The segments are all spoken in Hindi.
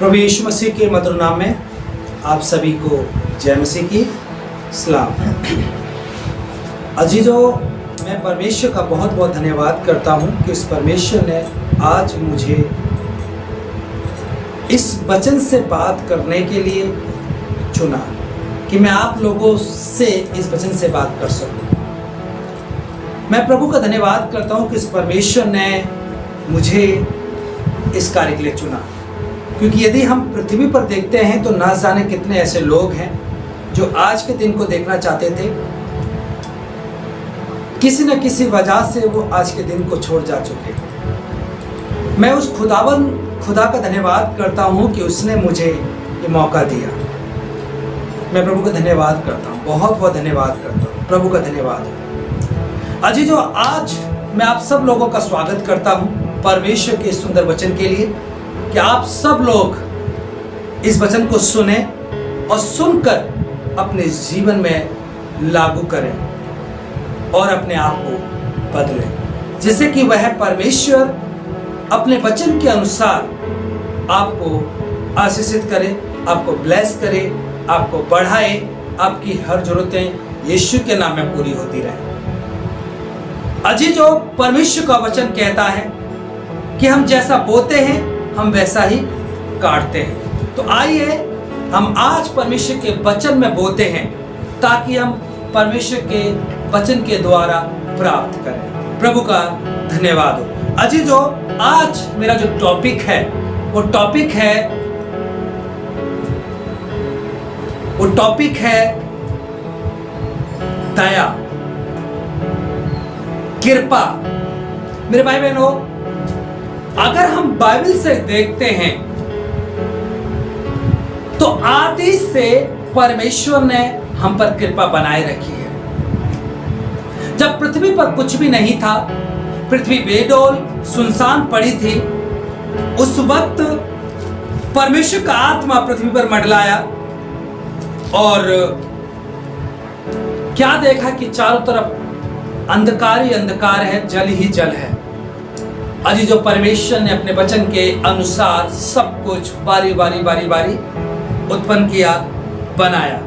प्रभु यीशु मसीह के मधुर नाम में आप सभी को जय मसीह की सलाम। अजीजों, मैं परमेश्वर का बहुत बहुत धन्यवाद करता हूँ कि इस परमेश्वर ने आज मुझे इस वचन से बात करने के लिए चुना कि मैं आप लोगों से इस वचन से बात कर सकूं। मैं प्रभु का धन्यवाद करता हूँ कि इस परमेश्वर ने मुझे इस कार्य के लिए चुना, क्योंकि यदि हम पृथ्वी पर देखते हैं तो ना जाने कितने ऐसे लोग हैं जो आज के दिन को देखना चाहते थे, किसी न किसी वजह से वो आज के दिन को छोड़ जा चुके। मैं उस खुदा का धन्यवाद करता हूँ कि उसने मुझे ये मौका दिया। मैं प्रभु का धन्यवाद करता हूँ, बहुत बहुत धन्यवाद करता हूँ, प्रभु का धन्यवाद। अजीजों, आज मैं आप सब लोगों का स्वागत करता हूँ परमेश्वर के सुंदर वचन के लिए कि आप सब लोग इस वचन को सुने और सुनकर अपने जीवन में लागू करें और अपने आप को बदलें, जिससे कि वह परमेश्वर अपने वचन के अनुसार आपको आशीषित करे, आपको ब्लेस करे, आपको बढ़ाए, आपकी हर जरूरतें यीशु के नाम में पूरी होती रहे। अजीजों, परमेश्वर का वचन कहता है कि हम जैसा बोते हैं हम वैसा ही काटते हैं। तो आइए हम आज परमेश्वर के वचन में बोते हैं ताकि हम परमेश्वर के वचन के द्वारा प्राप्त करें। प्रभु का धन्यवाद हो। अजीजों, आज मेरा जो टॉपिक है वो टॉपिक है दया, कृपा। मेरे भाई बहनों, अगर हम बाइबल से देखते हैं तो आदि से परमेश्वर ने हम पर कृपा बनाए रखी है। जब पृथ्वी पर कुछ भी नहीं था, पृथ्वी बेडौल सुनसान पड़ी थी, उस वक्त परमेश्वर का आत्मा पृथ्वी पर मंडलाया और क्या देखा कि चारों तरफ अंधकार ही अंधकार है, जल ही जल है। अजी जो परमेश्वर ने अपने वचन के अनुसार सब कुछ बारी बारी उत्पन्न किया, बनाया।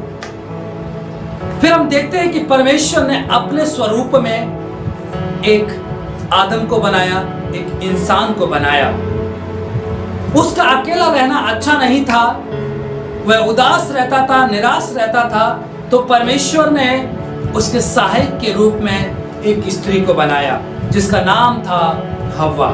फिर हम देखते हैं कि परमेश्वर ने अपने स्वरूप में एक आदम को बनाया, एक इंसान को बनाया। उसका अकेला रहना अच्छा नहीं था, वह उदास रहता था, निराश रहता था। तो परमेश्वर ने उसके सहायक के रूप में एक स्त्री को बनाया जिसका नाम था हव्वा।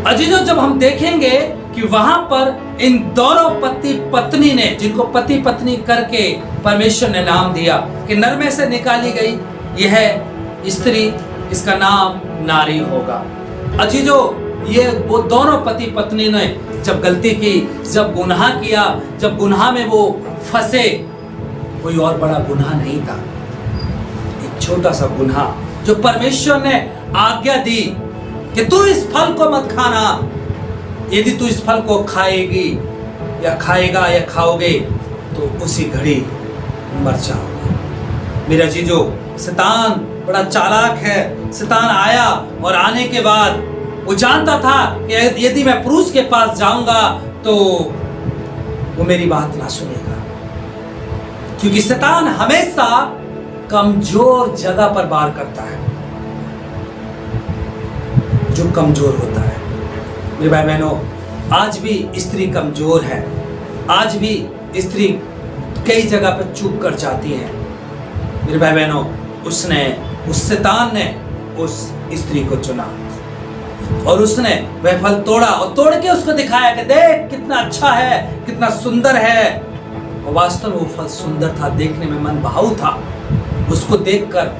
अजीजों, जब हम देखेंगे कि वहां पर इन दोनों पति पत्नी ने, जिनको पति पत्नी करके परमेश्वर ने नाम दिया कि नर में से निकाली गई यह स्त्री, इसका नाम नारी होगा। अजीजों, ये वो दोनों पति पत्नी ने जब गलती की, जब गुनाह किया, जब गुनाह में वो फंसे, कोई और बड़ा गुनाह नहीं था, एक छोटा सा गुनाह जो परमेश्वर ने आज्ञा दी कि तू इस फल को मत खाना, यदि तू इस फल को खाएगी या खाएगा या खाओगे तो उसी घड़ी मर जाओगे। मेरा जीजो, शैतान बड़ा चालाक है। शैतान आया और आने के बाद वो जानता था कि यदि मैं पुरुष के पास जाऊंगा तो वो मेरी बात ना सुनेगा, क्योंकि शैतान हमेशा कमजोर जगह पर वार करता है, जो कमजोर होता है। मेरे भाई बहनों, आज भी स्त्री कमजोर है, आज भी स्त्री कई जगह पर चूक कर जाती है। मेरे भाई बहनों, उस शैतान ने उस स्त्री को चुना और उसने वह फल तोड़ा और तोड़ के उसको दिखाया कि देख कितना अच्छा है, कितना सुंदर है। और वास्तव में वो फल सुंदर था, देखने में मन भाऊ था। उसको देखकर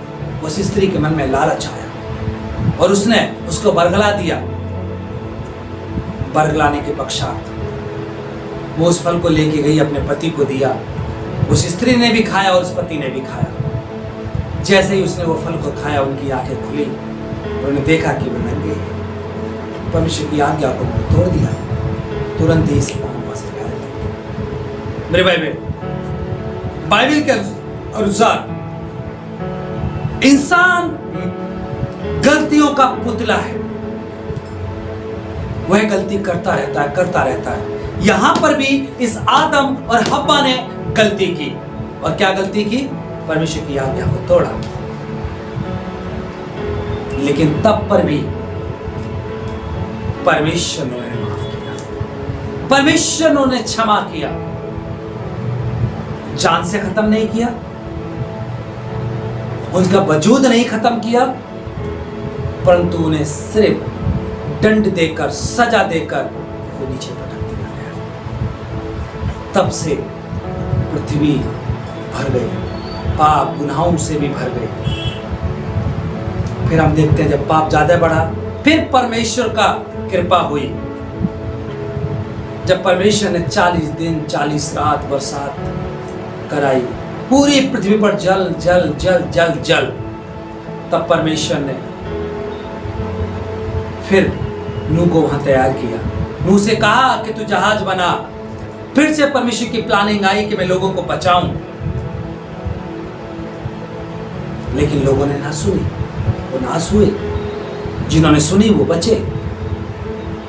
उस स्त्री के मन में लालच आया और उसने उसको बरगला दिया। बरगलाने के पश्चात वो उस फल को लेके गई, अपने पति को दिया। उस स्त्री ने भी खाया और उस पति ने भी खाया। जैसे ही उसने वो फल को खाया, उनकी आंखें खुली, उन्होंने देखा कि वो नंगे हैं। परमेश्वर की आज्ञा को तोड़ दिया, तुरंत ही शैतान वहां से गायब हो गया। मेरे भाई बहन, बाइबल के अनुसार इंसान गलतियों का पुतला है। वह गलती करता रहता है। यहां पर भी इस आदम और हव्वा ने गलती की। और क्या गलती की? परमेश्वर की आज्ञा को तोड़ा। लेकिन तब पर भी परमेश्वर ने माफ किया, परमेश्वर ने क्षमा किया। जान से खत्म नहीं किया, उनका वजूद नहीं खत्म किया, परंतु उन्हें सिर्फ दंड देकर, सजा देकर वो नीचे पटक दिया गया। तब से पृथ्वी भर गई, पाप गुनाहों से भी भर गई। फिर हम देखते हैं जब पाप ज्यादा बढ़ा, फिर परमेश्वर का कृपा हुई। जब परमेश्वर ने 40 दिन 40 रात बरसात कराई, पूरी पृथ्वी पर जल जल जल जल जल, तब परमेश्वर ने फिर नूह को वहां तैयार किया। नूह से कहा कि तू जहाज बना। फिर से परमेश्वर की प्लानिंग आई कि मैं लोगों को बचाऊं, लेकिन लोगों ने ना सुनी, वो नाश हुए। जिन्होंने सुनी वो बचे।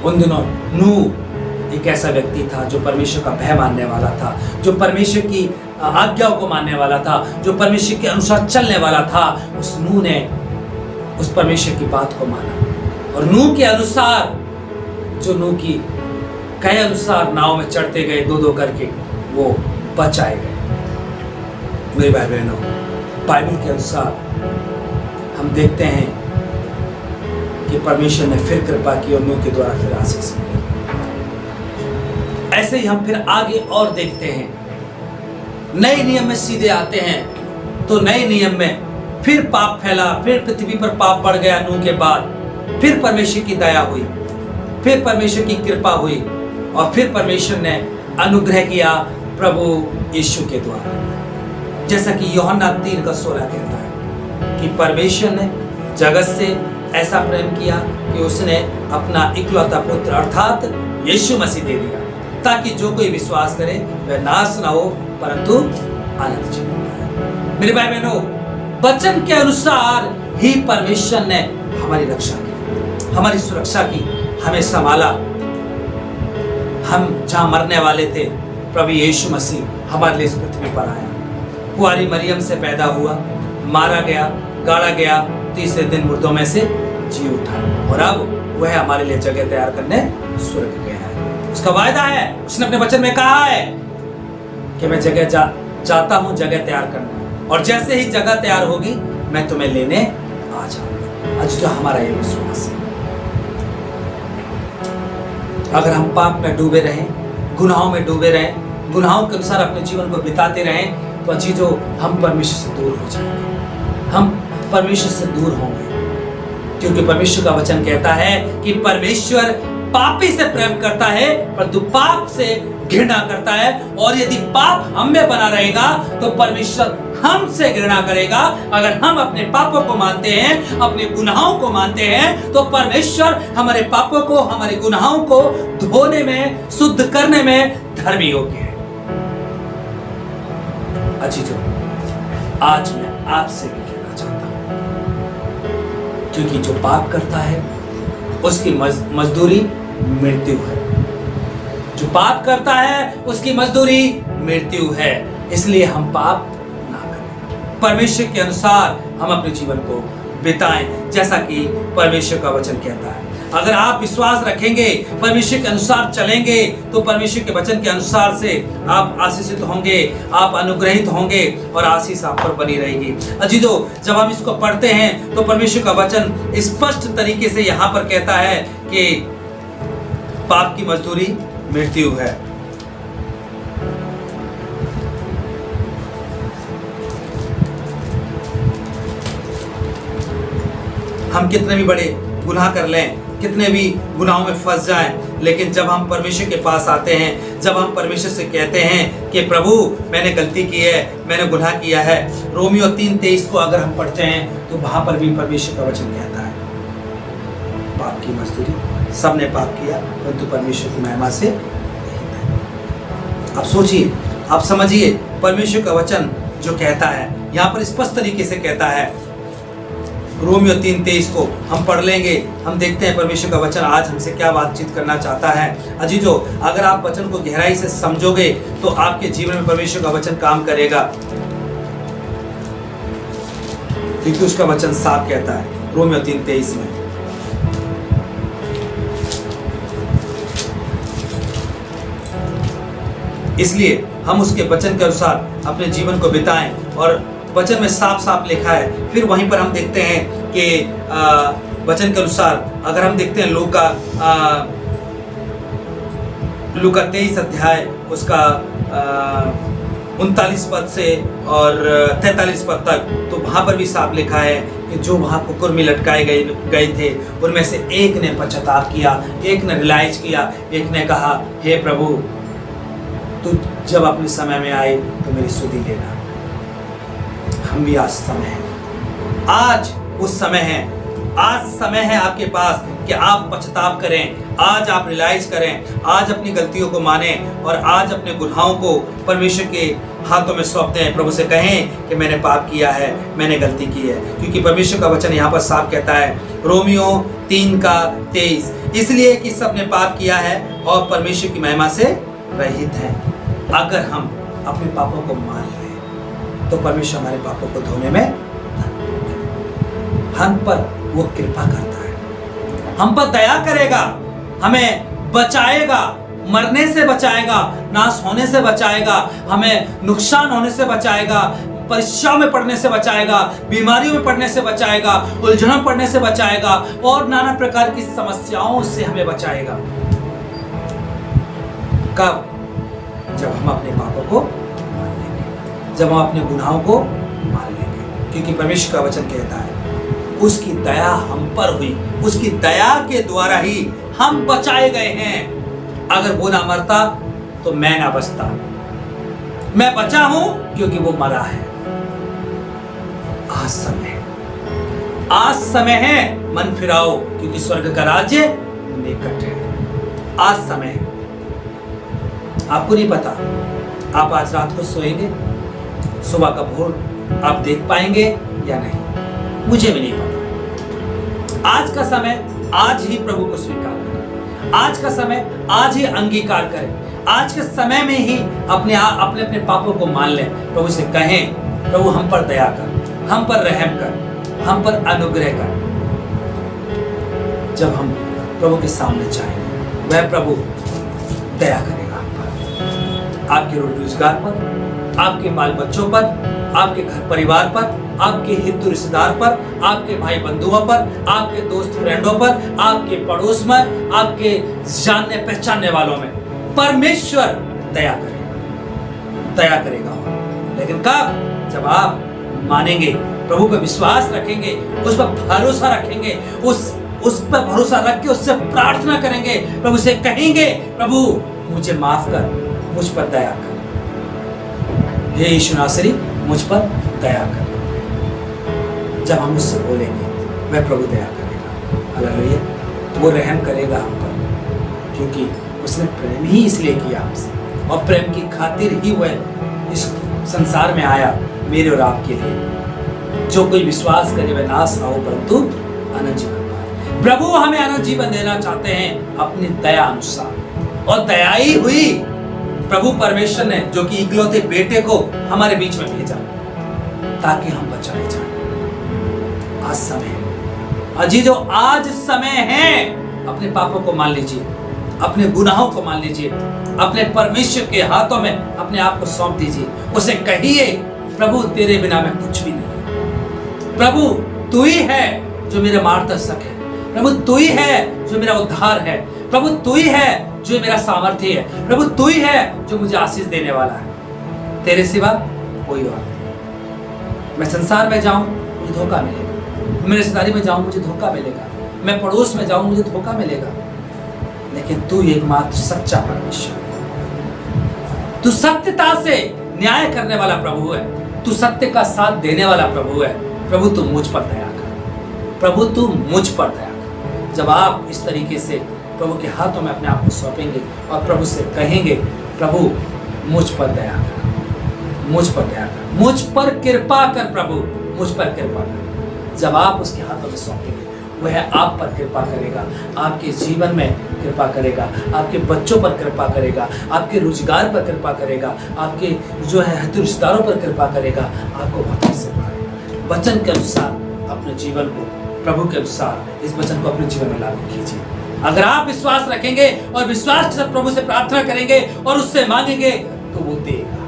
उन दिनों नूह एक ऐसा व्यक्ति था जो परमेश्वर का भय मानने वाला था, जो परमेश्वर की आज्ञाओं को मानने वाला था, जो परमेश्वर के अनुसार चलने वाला था। उस नूह ने उस परमेश्वर की बात को माना और नूह के अनुसार, जो नूह की कहे अनुसार नाव में चढ़ते गए दो दो करके, वो बचाए गए। मेरे भाई बहनों, बाइबल के अनुसार हम देखते हैं कि परमेश्वर ने फिर कृपा की और नूह के द्वारा फिर आशीष मिली। ऐसे ही हम फिर आगे और देखते हैं, नए नियम में सीधे आते हैं तो नए नियम में फिर पाप फैला, फिर पृथ्वी पर पाप बढ़ गया नूह के बाद। फिर परमेश्वर की दया हुई, फिर परमेश्वर की कृपा हुई और फिर परमेश्वर ने अनुग्रह किया प्रभु यीशु के द्वारा। जैसा कि यूहन्ना 3:16 कहता है कि परमेश्वर ने जगत से ऐसा प्रेम किया कि उसने अपना इकलौता पुत्र अर्थात यीशु मसीह दे दिया, ताकि जो कोई विश्वास करे वह नाश ना हो परंतु अनंत जीवन पाए। मेरे भाई बहनों, वचन के अनुसार ही परमेश्वर ने हमारी रक्षा की, हमारी सुरक्षा की, हमें संभाला। हम जहां मरने वाले थे, प्रभु यीशु मसीह हमारे लिए इस पृथ्वी पर आया, कुंवारी मरियम से पैदा हुआ, मारा गया, गाड़ा गया, तीसरे दिन मुर्दों में से जी उठा और अब वह हमारे लिए जगह तैयार करने स्वर्ग गया है। उसका वायदा है, उसने अपने वचन में कहा है कि मैं जगह जाता हूं जगह तैयार करने, और जैसे ही जगह तैयार होगी मैं तुम्हें लेने आ जाऊंगा। आज जो हमारा ये विश्वास है, अगर हम पाप में डूबे रहें, गुनाहों में डूबे रहें, गुनाहों के अनुसार अपने जीवन को बिताते रहें, तो चीजों हम परमेश्वर से दूर हो जाएंगे, हम परमेश्वर से दूर होंगे। क्योंकि परमेश्वर का वचन कहता है कि परमेश्वर पापी से प्रेम करता है परंतु पाप से घृणा करता है, और यदि पाप हम में बना रहेगा तो परमेश्वर हमसे घृणा करेगा। अगर हम अपने पापों को मानते हैं, अपने गुनाहों को मानते हैं, तो परमेश्वर हमारे पापों को, हमारे गुनाहों को धोने में, शुद्ध करने में धर्मी योग्य है। अजीजों, आज मैं आपसे भी कहना चाहता हूं, क्योंकि जो पाप करता है उसकी मजदूरी मृत्यु है। जो पाप करता है उसकी मजदूरी मृत्यु है। इसलिए हम पाप ना करें, परमेश्वर के अनुसार हम अपने जीवन को बिताएं, जैसा कि परमेश्वर का वचन कहता है। अगर आप विश्वास रखेंगे, परमेश्वर के अनुसार चलेंगे, तो परमेश्वर के वचन के अनुसार से आप आशीषित होंगे, आप अनुग्रहित होंगे और आशीष आप पर बनी रहेगी। अजीजों, जब हम इसको पढ़ते हैं तो परमेश्वर का वचन स्पष्ट तरीके से यहाँ पर कहता है कि पाप की मजदूरी मृत्यु है। हम कितने भी बड़े गुनाह कर लें, कितने भी गुनाहों में फंस जाएं, लेकिन जब हम परमेश्वर के पास आते हैं, जब हम परमेश्वर से कहते हैं कि प्रभु मैंने गलती की है, मैंने गुनाह किया है, रोमियो 3:23 को अगर हम पढ़ते हैं तो वहां पर भी परमेश्वर का वचन कहता है पाप की मजदूरी, सबने पाप किया परंतु परमेश्वर की महिमा से रहित है। आप सोचिए, आप समझिए, परमेश्वर का वचन जो कहता है यहाँ पर स्पष्ट तरीके से कहता है रोमियो 3:23 को हम पढ़ लेंगे। हम देखते हैं परमेश्वर का वचन आज हमसे क्या बातचीत करना चाहता है। अजीजों, अगर आप वचन को गहराई से समझोगे तो आपके जीवन में परमेश्वर का वचन काम करेगा, क्योंकि उसका वचन साफ कहता है रोमियो 3:23 में। इसलिए हम उसके वचन के अनुसार अपने जीवन को बिताएं, और वचन में साफ साफ लिखा है। फिर वहीं पर हम देखते हैं कि वचन के अनुसार अगर हम देखते हैं लूका 23 अध्याय उसका 39 पद से और 43 पद तक, तो वहाँ पर भी साफ लिखा है कि जो वहाँ कुकुर में लटकाए गए थे उनमें से एक ने पश्चाताप किया, एक ने रियलाइज किया, एक ने कहा, हे प्रभु, तू जब अपने समय में आए तो मेरी सुधि लेना। हम भी आज समय है, आज उस समय है, आज समय है आपके पास कि आप पश्चाताप करें, आज आप रियलाइज करें, आज अपनी गलतियों को माने और आज अपने गुनाहों को परमेश्वर के हाथों में सौंप दें। प्रभु से कहें कि मैंने पाप किया है, मैंने गलती की है, क्योंकि परमेश्वर का वचन यहाँ पर साफ कहता है रोमियो 3:23, इसलिए कि सबने पाप किया है और परमेश्वर की महिमा से रहित है। अगर हम अपने पापों को मान लें तो परमेश्वर हमारे पापों को धोने में हम पर वो कृपा करता है, हम पर दया करेगा, हमें बचाएगा, मरने से बचाएगा, नाश होने से बचाएगा, हमें नुकसान होने से बचाएगा, परीक्षाओं में पड़ने से बचाएगा, बीमारियों में पड़ने से बचाएगा, उलझनों में पड़ने से बचाएगा और नाना प्रकार की समस्याओं से हमें बचाएगा। कब? जब हम अपने पापों को मान लेंगे, जब हम अपने गुनाहों को मान लेंगे, क्योंकि परमेश्वर का वचन कहता है उसकी दया हम पर हुई, उसकी दया के द्वारा ही हम बचाए गए हैं। अगर वो ना मरता तो मैं ना बचता, मैं बचा हूं क्योंकि वो मरा है। आज समय है, आज समय है, मन फिराओ क्योंकि स्वर्ग का राज्य निकट है। आज समय है। आपको नहीं पता आप आज रात को सोएंगे, सुबह का भोर आप देख पाएंगे या नहीं, मुझे भी नहीं पता। आज का समय आज ही प्रभु को स्वीकार करें, आज का समय आज ही अंगीकार करें, आज के समय में ही अपने पापों को मान लें। प्रभु से कहें, प्रभु हम पर दया कर, हम पर रहम कर, हम पर अनुग्रह कर। जब हम प्रभु के सामने जाएंगे वह प्रभु दया करेगा आपके रोजगार पर, आपके बाल बच्चों पर, आपके घर परिवार पर, आपके हिंदू रिश्तेदार पर, आपके भाई बंधुओं पर, आपके दोस्त फ्रेंडों पर, आपके पड़ोस में, आपके जानने पहचानने वालों में परमेश्वर दया करेगा, दया करेगा। लेकिन कब? जब आप मानेंगे, प्रभु पर विश्वास रखेंगे, उस पर भरोसा रखेंगे, उस पर भरोसा रख के उससे प्रार्थना करेंगे, प्रभु से कहेंगे, प्रभु मुझे माफ कर, मुझ पर दया कर, हे यीशु नासरी मुझ पर दया कर। जब हम उससे बोलेंगे वह प्रभु दया करेगा, हालेलुया, वो रहम करेगा हम पर, क्योंकि उसने प्रेम ही इसलिए किया हमसे, और प्रेम की खातिर ही वह इस संसार में आया मेरे और आपके लिए। जो कोई विश्वास करे वह नाश ना हो परंतु अनंत जीवन पाए। प्रभु हमें अनंत जीवन देना चाहते हैं अपनी दया अनुसार, और दया ही हुई प्रभु परमेश्वर ने जो कि इकलौते बेटे को हमारे बीच में भेजा ताकि हम बचाए जाएं। आज समय है अजीजों, आज समय है। अपने पापों को मान लीजिए, अपने गुनाहों को मान लीजिए, अपने परमेश्वर के हाथों में अपने आप को सौंप दीजिए। उसे कहिए, प्रभु तेरे बिना मैं कुछ भी नहीं, प्रभु तू ही है जो मेरा मार्गदर्शक है, प्रभु तू ही है जो मेरा उद्धार है, प्रभु तू ही है जो मेरा सामर्थ्य है, प्रभु तू ही है जो मुझे आशीष देने वाला है। तेरे सिवा कोई और नहीं। मैं संसार में जाऊं मुझे धोखा मिलेगा, मैं रिश्तेदारी में जाऊं मुझे धोखा मिलेगा, मैं पड़ोस में जाऊं मुझे धोखा मिलेगा, लेकिन तू एकमात्र सच्चा परमेश्वर है। तू सत्यता से न्याय करने वाला प्रभु है, तू सत्य का साथ देने वाला प्रभु है। प्रभु तू मुझ पर दया कर, प्रभु तू मुझ पर दया कर। जब आप इस तरीके से प्रभु के हाथों में अपने आप को सौंपेंगे और प्रभु से कहेंगे, प्रभु मुझ पर दया कर, मुझ पर दया कर, मुझ पर कृपा कर, प्रभु मुझ पर कृपा कर। जब आप उसके हाथों में सौंपेंगे, वह आप पर कृपा करेगा, आपके जीवन में कृपा करेगा, आपके बच्चों पर कृपा करेगा, आपके रोजगार पर कृपा करेगा, आपके जो है रिश्तेदारों पर कृपा करेगा, आपको बहुत से बढ़ाएगा। वचन के अनुसार अपने जीवन को, प्रभु के अनुसार इस वचन को अपने जीवन में लागू कीजिए। अगर आप विश्वास रखेंगे और विश्वास के साथ प्रभु से प्रार्थना करेंगे और उससे मांगेंगे तो वो देगा,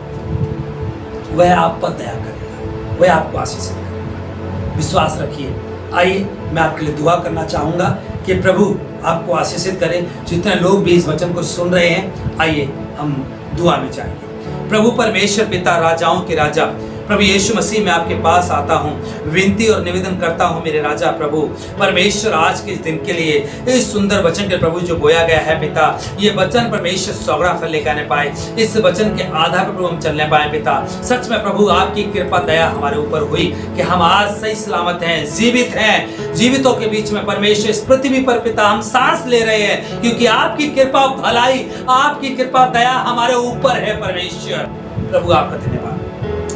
वह आप पर दया करेगा, वह आपको आशीष करेगा। विश्वास रखिए। आइए मैं आपके लिए दुआ करना चाहूंगा कि प्रभु आपको आशीषित करे। जितने लोग भी इस वचन को सुन रहे हैं, आइए हम दुआ में जाएंगे। प्रभु परमेश्वर पिता, राजाओं के राजा, प्रभु यीशु मसीह, मैं आपके पास आता हूँ, विनती और निवेदन करता हूँ मेरे राजा प्रभु परमेश्वर, आज के इस दिन के लिए, इस सुंदर वचन के प्रभु जो बोया गया है पिता, ये वचन परमेश्वर सौगड़ा फल लेकर आने पाए, इस वचन के आधार पर प्रभु हम चलने पाए पिता। सच में प्रभु आपकी कृपा दया हमारे ऊपर हुई कि हम आज सही सलामत हैं, जीवित हैं, जीवितों के बीच में परमेश्वर इस पृथ्वी पर पिता हम सांस ले रहे हैं, क्योंकि आपकी कृपा भलाई, आपकी कृपा दया हमारे ऊपर है परमेश्वर। प्रभु आपका धन्यवाद।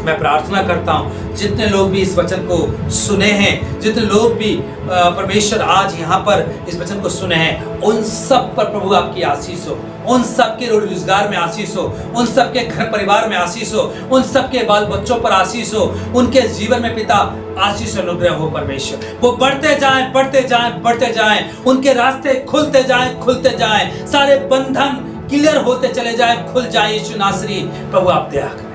मैं प्रार्थना करता हूँ जितने लोग भी इस वचन को सुने हैं, जितने लोग भी परमेश्वर आज यहाँ पर इस वचन को सुने हैं, उन सब पर प्रभु आपकी आशीष हो, उन सब के रोजगार में आशीष हो, उन सब के घर परिवार में आशीष हो, उन सब के बाल बच्चों पर आशीष हो, उनके जीवन में पिता आशीष अनुग्रह हो परमेश्वर। वो बढ़ते जाएं, बढ़ते जाएं, बढ़ते जाएं, उनके रास्ते खुलते जाएं, खुलते जाएं, सारे बंधन क्लियर होते चले जाएं, खुल जाएं। यीशु नासरी प्रभु आप दया करें।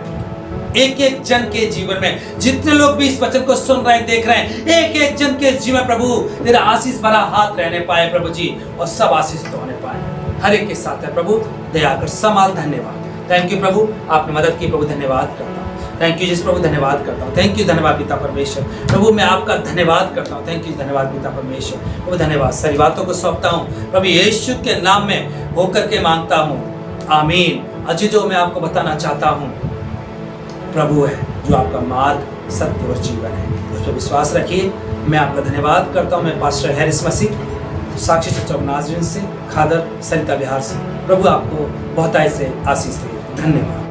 एक एक जन के जीवन में, जितने लोग भी इस वचन को सुन रहे हैं, देख रहे हैं, एक एक जन के जीवन प्रभु तेरा आशीष भरा हाथ रहने पाए प्रभु जी, और सब आशीषित होने पाए। हर एक के साथ है प्रभु, दया कर संभाल। धन्यवाद, थैंक यू प्रभु, आपने मदद की प्रभु, धन्यवाद करता हूँ। थैंक यू जिस प्रभु, धन्यवाद करता हूँ। थैंक यू, धन्यवाद पिता परमेश्वर। प्रभु मैं आपका धन्यवाद करता हूँ। थैंक यू, धन्यवाद पिता परमेश्वर। प्रभु धन्यवाद, सारी बातों को सौंपता हूँ प्रभु यीशु के नाम में होकर के मांगता हूँ, आमीन। अजीजों, मैं आपको बताना चाहता हूँ, प्रभु है जो आपका मार्ग, सत्य और जीवन है, उस पर विश्वास रखिए। मैं आपका धन्यवाद करता हूँ। मैं pastor Harris Masih, Sakshi church of नाज़रीन से, खादर, सरिता बिहार से। प्रभु आपको बहुत से आशीष दे। धन्यवाद।